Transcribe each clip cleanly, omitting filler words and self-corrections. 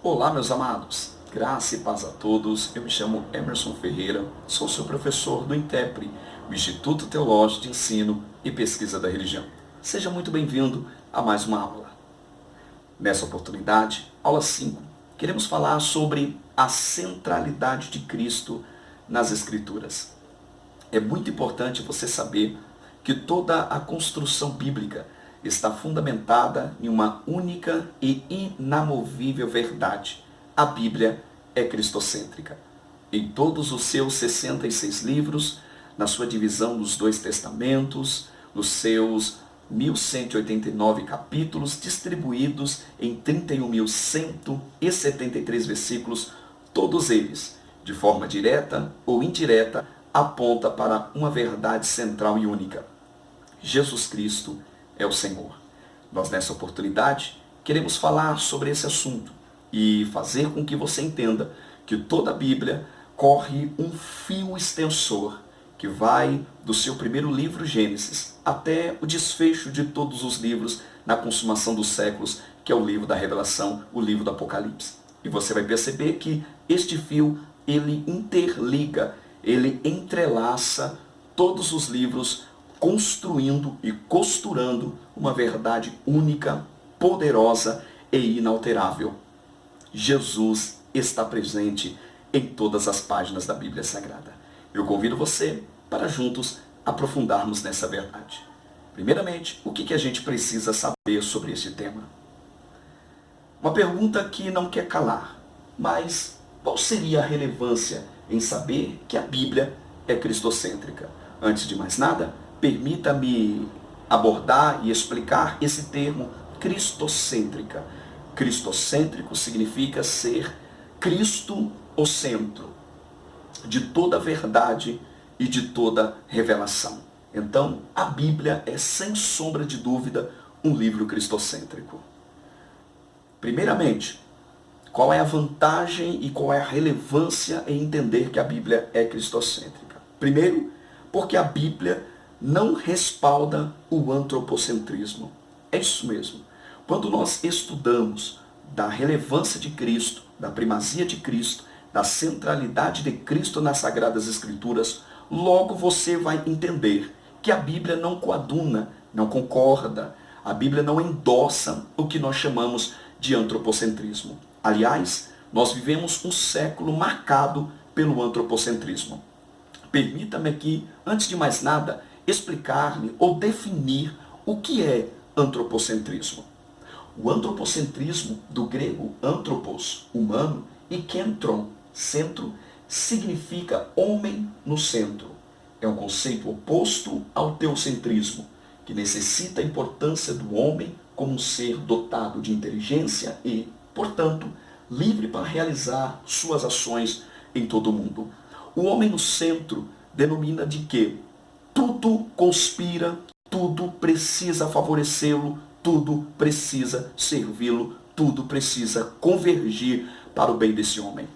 Olá, meus amados. Graça e paz a todos. Eu me chamo Emerson Ferreira, sou seu professor do INTEPRE, o Instituto Teológico de Ensino e Pesquisa da Religião. Seja muito bem-vindo a mais uma aula. Nessa oportunidade, aula 5, queremos falar sobre a centralidade de Cristo nas Escrituras. É muito importante você saber que toda a construção bíblica está fundamentada em uma única e inamovível verdade. A Bíblia é cristocêntrica. Em todos os seus 66 livros, na sua divisão dos dois testamentos, nos seus 1189 capítulos, distribuídos em 31.173 versículos, todos eles, de forma direta ou indireta, aponta para uma verdade central e única. Jesus Cristo é o Senhor. Nós, nessa oportunidade, queremos falar sobre esse assunto e fazer com que você entenda que toda a Bíblia corre um fio extensor que vai do seu primeiro livro, Gênesis, até o desfecho de todos os livros na consumação dos séculos, que é o livro da Revelação, o livro do Apocalipse. E você vai perceber que este fio, ele interliga, ele entrelaça todos os livros, construindo e costurando uma verdade única, poderosa e inalterável. Jesus está presente em todas as páginas da Bíblia Sagrada. Eu convido você para juntos aprofundarmos nessa verdade. Primeiramente, o que a gente precisa saber sobre esse tema? Uma pergunta que não quer calar, mas qual seria a relevância em saber que a Bíblia é cristocêntrica? Antes de mais nada, permita-me abordar e explicar esse termo cristocêntrica. Cristocêntrico significa ser Cristo o centro de toda verdade e de toda revelação. Então, a Bíblia é, sem sombra de dúvida, um livro cristocêntrico. Primeiramente, qual é a vantagem e qual é a relevância em entender que a Bíblia é cristocêntrica? Primeiro, porque a Bíblia não respalda o antropocentrismo. É isso mesmo. Quando nós estudamos da relevância de Cristo, da primazia de Cristo, da centralidade de Cristo nas Sagradas Escrituras, logo você vai entender que a Bíblia não coaduna, não concorda, a Bíblia não endossa o que nós chamamos de antropocentrismo. Aliás, nós vivemos um século marcado pelo antropocentrismo. Permita-me aqui, antes de mais nada, explicar-lhe ou definir o que é antropocentrismo. O antropocentrismo, do grego anthropos, humano, e kentron, centro, significa homem no centro. É um conceito oposto ao teocentrismo, que necessita a importância do homem como um ser dotado de inteligência e, portanto, livre para realizar suas ações em todo o mundo. O homem no centro denomina de que tudo conspira, tudo precisa favorecê-lo, tudo precisa servi-lo, tudo precisa convergir para o bem desse homem.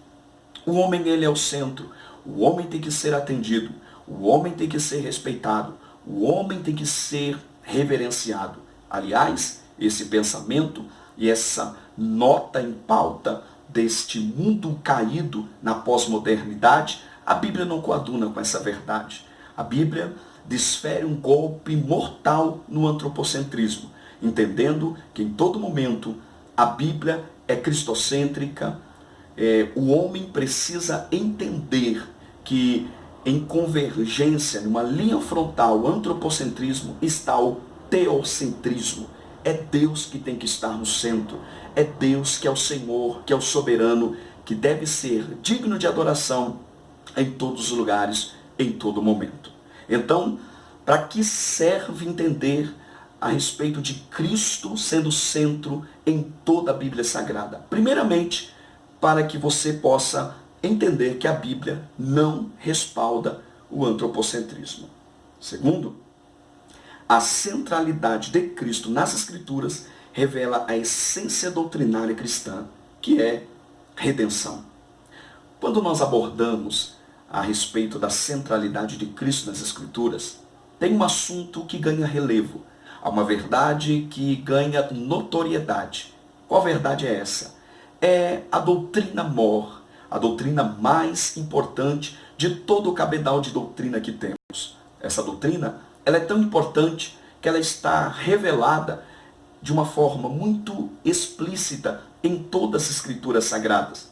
O homem, ele é o centro, o homem tem que ser atendido, o homem tem que ser respeitado, o homem tem que ser reverenciado. Aliás, esse pensamento e essa nota em pauta deste mundo caído na pós-modernidade, a Bíblia não coaduna com essa verdade. A Bíblia desfere um golpe mortal no antropocentrismo, entendendo que em todo momento a Bíblia é cristocêntrica. O homem precisa entender que em convergência, numa linha frontal, o antropocentrismo, está o teocentrismo. É Deus que tem que estar no centro. É Deus que é o Senhor, que é o soberano, que deve ser digno de adoração em todos os lugares, em todo momento. Então, para que serve entender a respeito de Cristo sendo o centro em toda a Bíblia Sagrada? Primeiramente, para que você possa entender que a Bíblia não respalda o antropocentrismo. Segundo, a centralidade de Cristo nas Escrituras revela a essência doutrinária cristã, que é redenção. Quando nós abordamos a respeito da centralidade de Cristo nas Escrituras, tem um assunto que ganha relevo, há uma verdade que ganha notoriedade. Qual verdade é essa? é a doutrina mor, a doutrina mais importante de todo o cabedal de doutrina que temos. Essa doutrina, ela é tão importante que ela está revelada de uma forma muito explícita em todas as escrituras sagradas.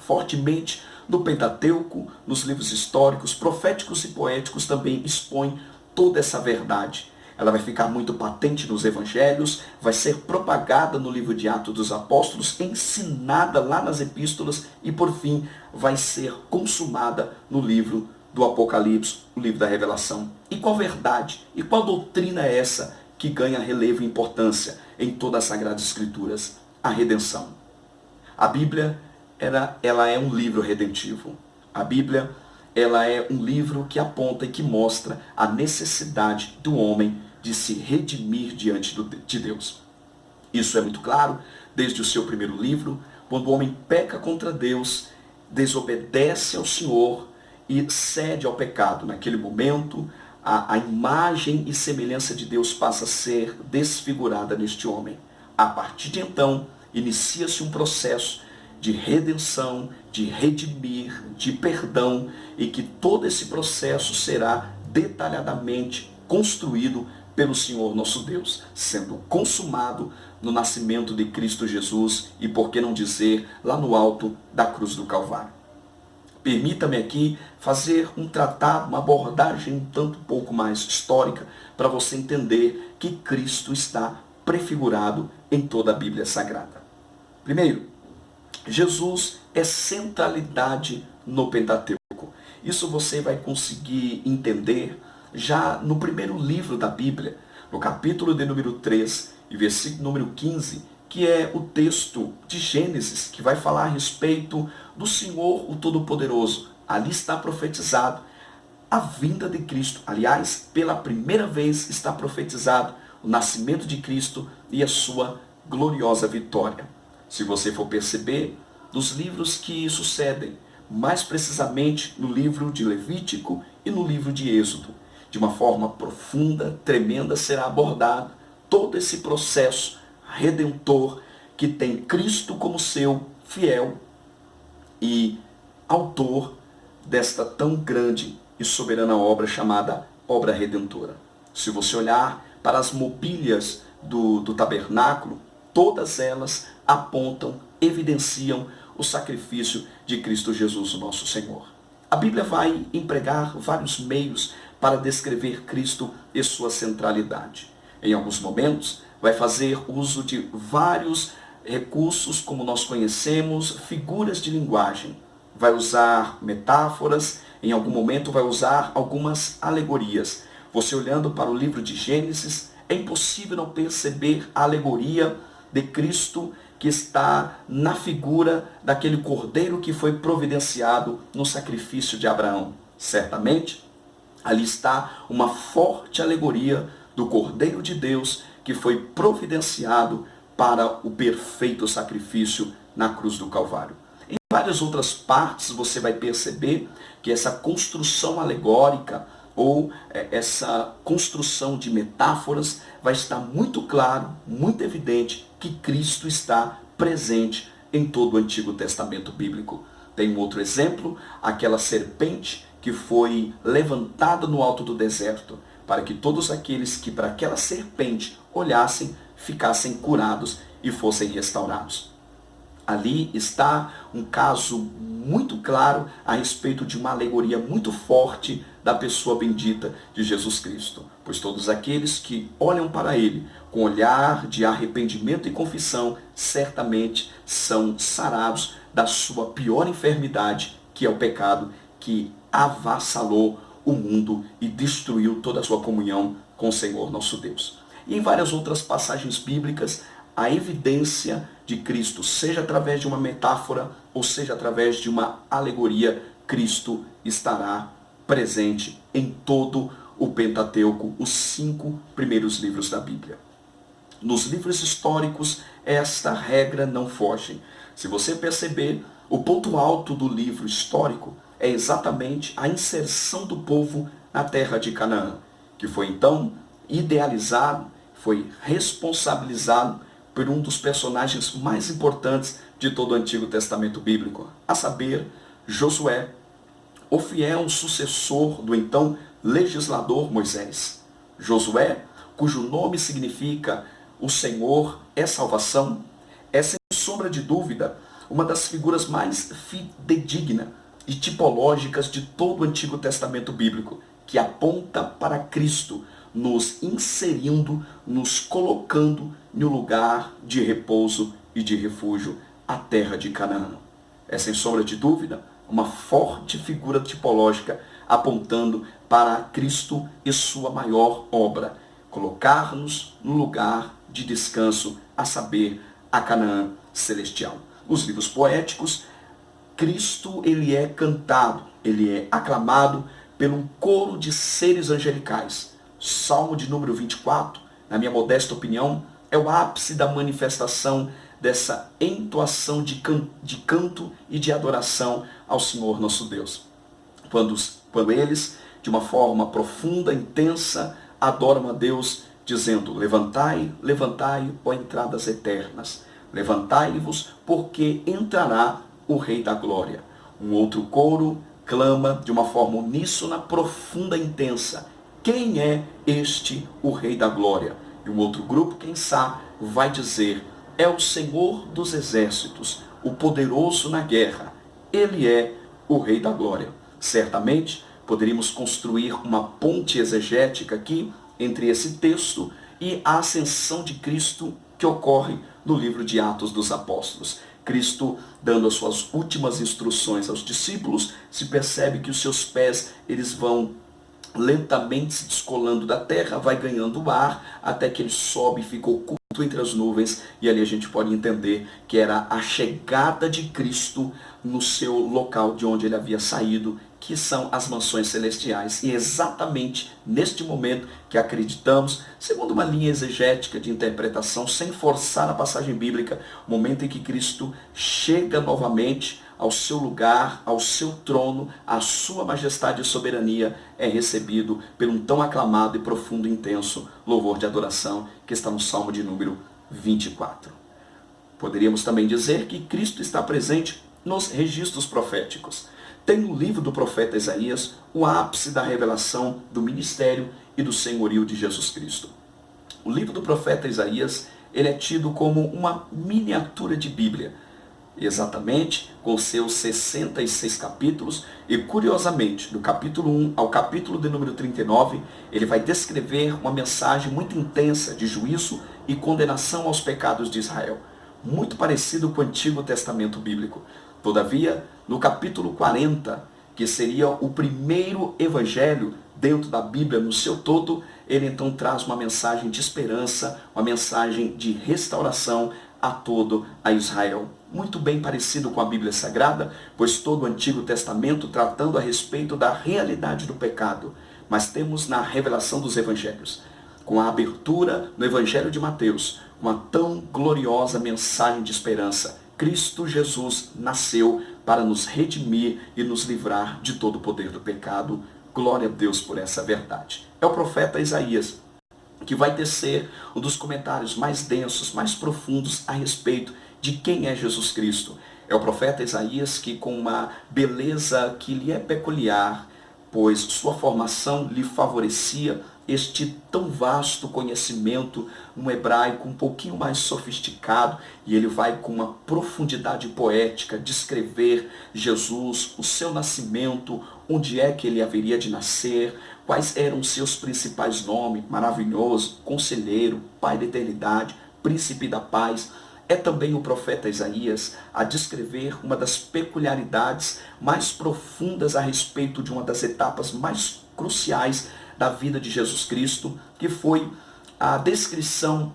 Fortemente no Pentateuco, nos livros históricos, proféticos e poéticos também expõe toda essa verdade. Ela vai ficar muito patente nos evangelhos, vai ser propagada no livro de Atos dos Apóstolos, ensinada lá nas epístolas e, por fim, vai ser consumada no livro do Apocalipse, o livro da Revelação. E qual verdade e qual doutrina é essa que ganha relevo e importância em todas as Sagradas Escrituras? A redenção. A Bíblia, ela é um livro redentivo. A Bíblia, ela é um livro que aponta e que mostra a necessidade do homem de se redimir diante de Deus. Isso é muito claro desde o seu primeiro livro, quando o homem peca contra Deus, desobedece ao Senhor e cede ao pecado. Naquele momento, a imagem e semelhança de Deus passa a ser desfigurada neste homem. A partir de então, inicia-se um processo de redenção, de redimir, de perdão, e que todo esse processo será detalhadamente construído pelo Senhor nosso Deus, sendo consumado no nascimento de Cristo Jesus e, por que não dizer, lá no alto da cruz do Calvário. Permita-me aqui fazer um tratado, uma abordagem um tanto pouco mais histórica, para você entender que Cristo está prefigurado em toda a Bíblia Sagrada. Primeiro, Jesus é centralidade no Pentateuco. Isso você vai conseguir entender já no primeiro livro da Bíblia, no capítulo de número 3 e versículo número 15, que é o texto de Gênesis, que vai falar a respeito do Senhor, o Todo-Poderoso. Ali está profetizado a vinda de Cristo. Aliás, pela primeira vez está profetizado o nascimento de Cristo e a sua gloriosa vitória. Se você for perceber, dos livros que sucedem, mais precisamente no livro de Levítico e no livro de Êxodo, de uma forma profunda, tremenda, será abordado todo esse processo redentor que tem Cristo como seu fiel e autor desta tão grande e soberana obra chamada obra redentora. Se você olhar para as mobílias do tabernáculo, todas elas apontam, evidenciam o sacrifício de Cristo Jesus, o nosso Senhor. A Bíblia vai empregar vários meios para descrever Cristo e sua centralidade. Em alguns momentos, vai fazer uso de vários recursos, como nós conhecemos, figuras de linguagem. Vai usar metáforas, em algum momento vai usar algumas alegorias. Você olhando para o livro de Gênesis, é impossível não perceber a alegoria de Cristo que está na figura daquele cordeiro que foi providenciado no sacrifício de Abraão. Certamente, ali está uma forte alegoria do Cordeiro de Deus que foi providenciado para o perfeito sacrifício na cruz do Calvário. Em várias outras partes você vai perceber que essa construção alegórica ou essa construção de metáforas vai estar muito claro, muito evidente que Cristo está presente em todo o Antigo Testamento bíblico. Tem um outro exemplo, aquela serpente que foi levantada no alto do deserto, para que todos aqueles que para aquela serpente olhassem, ficassem curados e fossem restaurados. Ali está um caso muito claro a respeito de uma alegoria muito forte da pessoa bendita de Jesus Cristo. Pois todos aqueles que olham para Ele com olhar de arrependimento e confissão, certamente são sarados da sua pior enfermidade, que é o pecado, que avassalou o mundo e destruiu toda a sua comunhão com o Senhor nosso Deus. E em várias outras passagens bíblicas, a evidência de Cristo, seja através de uma metáfora ou seja através de uma alegoria, Cristo estará presente em todo o Pentateuco, os 5 primeiros livros da Bíblia. Nos livros históricos, esta regra não foge. Se você perceber, o ponto alto do livro histórico é exatamente a inserção do povo na terra de Canaã, que foi então idealizado, foi responsabilizado por um dos personagens mais importantes de todo o Antigo Testamento bíblico, a saber, Josué, o fiel sucessor do então legislador Moisés. Josué, cujo nome significa o Senhor é salvação, é sem sombra de dúvida uma das figuras mais fidedignas e tipológicas de todo o Antigo Testamento bíblico, que aponta para Cristo, nos inserindo, nos colocando no lugar de repouso e de refúgio, a terra de Canaã. É sem sombra de dúvida uma forte figura tipológica apontando para Cristo e sua maior obra, colocar-nos no lugar de descanso, a saber, a Canaã celestial. Nos livros poéticos, Cristo ele é cantado, ele é aclamado pelo coro de seres angelicais. Salmo de número 24, na minha modesta opinião, é o ápice da manifestação dessa entoação de canto e de adoração ao Senhor nosso Deus. Quando eles, de uma forma profunda, intensa, adoram a Deus, dizendo: levantai, levantai, ó entradas eternas. Levantai-vos, porque entrará o Rei da Glória. Um outro coro clama de uma forma uníssona, profunda e intensa: quem é este, o Rei da Glória? E um outro grupo, quem sabe, vai dizer: é o Senhor dos Exércitos, o poderoso na guerra. Ele é o Rei da Glória. Certamente, poderíamos construir uma ponte exegética aqui entre esse texto e a ascensão de Cristo que ocorre no livro de Atos dos Apóstolos. Cristo, dando as suas últimas instruções aos discípulos, se percebe que os seus pés eles vão lentamente se descolando da terra, vai ganhando ar, até que ele sobe e fica oculto entre as nuvens, e ali a gente pode entender que era a chegada de Cristo no seu local de onde ele havia saído, que são as mansões celestiais. E é exatamente neste momento que acreditamos, segundo uma linha exegética de interpretação, sem forçar a passagem bíblica, o momento em que Cristo chega novamente ao seu lugar, ao seu trono, a sua majestade e soberania é recebido pelo tão aclamado e profundo e intenso louvor de adoração que está no Salmo de número 24. Poderíamos também dizer que Cristo está presente nos registros proféticos. Tem no livro do profeta Isaías o ápice da revelação do ministério e do senhorio de Jesus Cristo. O livro do profeta Isaías ele é tido como uma miniatura de Bíblia, exatamente com seus 66 capítulos, e curiosamente, do capítulo 1 ao capítulo de número 39, ele vai descrever uma mensagem muito intensa de juízo e condenação aos pecados de Israel, muito parecido com o Antigo Testamento bíblico. Todavia, no capítulo 40, que seria o primeiro evangelho dentro da Bíblia no seu todo, ele então traz uma mensagem de esperança, uma mensagem de restauração a todo a Israel. Muito bem parecido com a Bíblia Sagrada, pois todo o Antigo Testamento tratando a respeito da realidade do pecado. Mas temos na revelação dos evangelhos, com a abertura no Evangelho de Mateus, uma tão gloriosa mensagem de esperança. Cristo Jesus nasceu para nos redimir e nos livrar de todo o poder do pecado. Glória a Deus por essa verdade. É o profeta Isaías que vai tecer um dos comentários mais densos, mais profundos a respeito de quem é Jesus Cristo. É o profeta Isaías que, com uma beleza que lhe é peculiar, pois sua formação lhe favorecia este tão vasto conhecimento no hebraico um pouquinho mais sofisticado, e ele vai com uma profundidade poética descrever Jesus, o seu nascimento, onde é que ele haveria de nascer, quais eram seus principais nomes: maravilhoso, conselheiro, pai da eternidade, príncipe da paz. É também o profeta Isaías a descrever uma das peculiaridades mais profundas a respeito de uma das etapas mais cruciais da vida de Jesus Cristo, que foi a descrição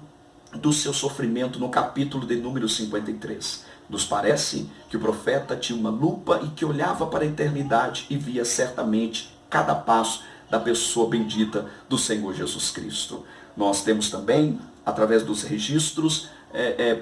do seu sofrimento no capítulo de número 53. Nos parece que o profeta tinha uma lupa e que olhava para a eternidade e via certamente cada passo da pessoa bendita do Senhor Jesus Cristo. Nós temos também, através dos registros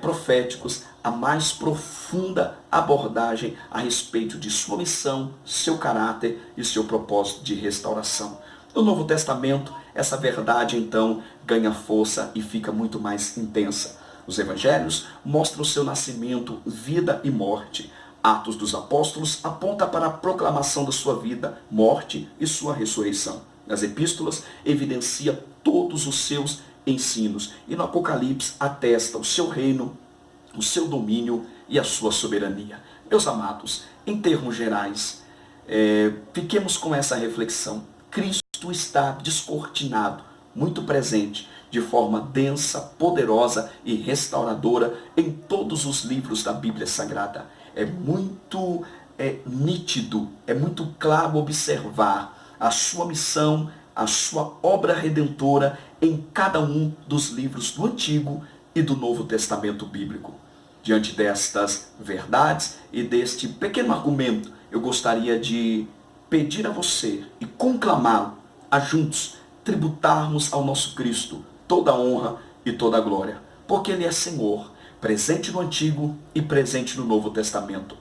proféticos, a mais profunda abordagem a respeito de sua missão, seu caráter e seu propósito de restauração. No Novo Testamento, essa verdade então ganha força e fica muito mais intensa. Os evangelhos mostram o seu nascimento, vida e morte. Atos dos Apóstolos aponta para a proclamação da sua vida, morte e sua ressurreição. Nas epístolas evidencia todos os seus ensinos e no Apocalipse atesta o seu reino, o seu domínio e a sua soberania. Meus amados, em termos gerais, fiquemos com essa reflexão. Cristo está descortinado, muito presente, de forma densa, poderosa e restauradora em todos os livros da Bíblia Sagrada. É muito nítido, é muito claro observar a sua missão, a sua obra redentora em cada um dos livros do Antigo e do Novo Testamento bíblico. Diante destas verdades e deste pequeno argumento, eu gostaria de pedir a você e conclamá-lo a juntos tributarmos ao nosso Cristo toda a honra e toda a glória, porque Ele é Senhor, presente no Antigo e presente no Novo Testamento.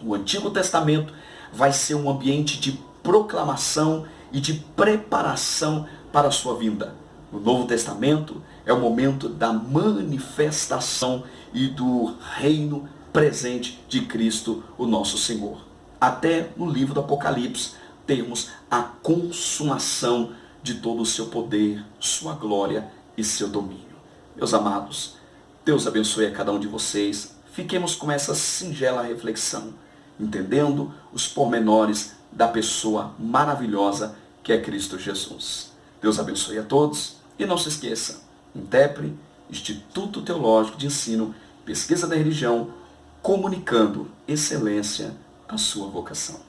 O Antigo Testamento vai ser um ambiente de proclamação e de preparação para a sua vinda. No Novo Testamento é o momento da manifestação e do reino presente de Cristo, o nosso Senhor. Até no livro do Apocalipse temos a consumação de todo o seu poder, sua glória e seu domínio. Meus amados, Deus abençoe a cada um de vocês. Fiquemos com essa singela reflexão, entendendo os pormenores da pessoa maravilhosa que é Cristo Jesus. Deus abençoe a todos e não se esqueça, INTEPRE, Instituto Teológico de Ensino, Pesquisa da Religião, comunicando excelência à sua vocação.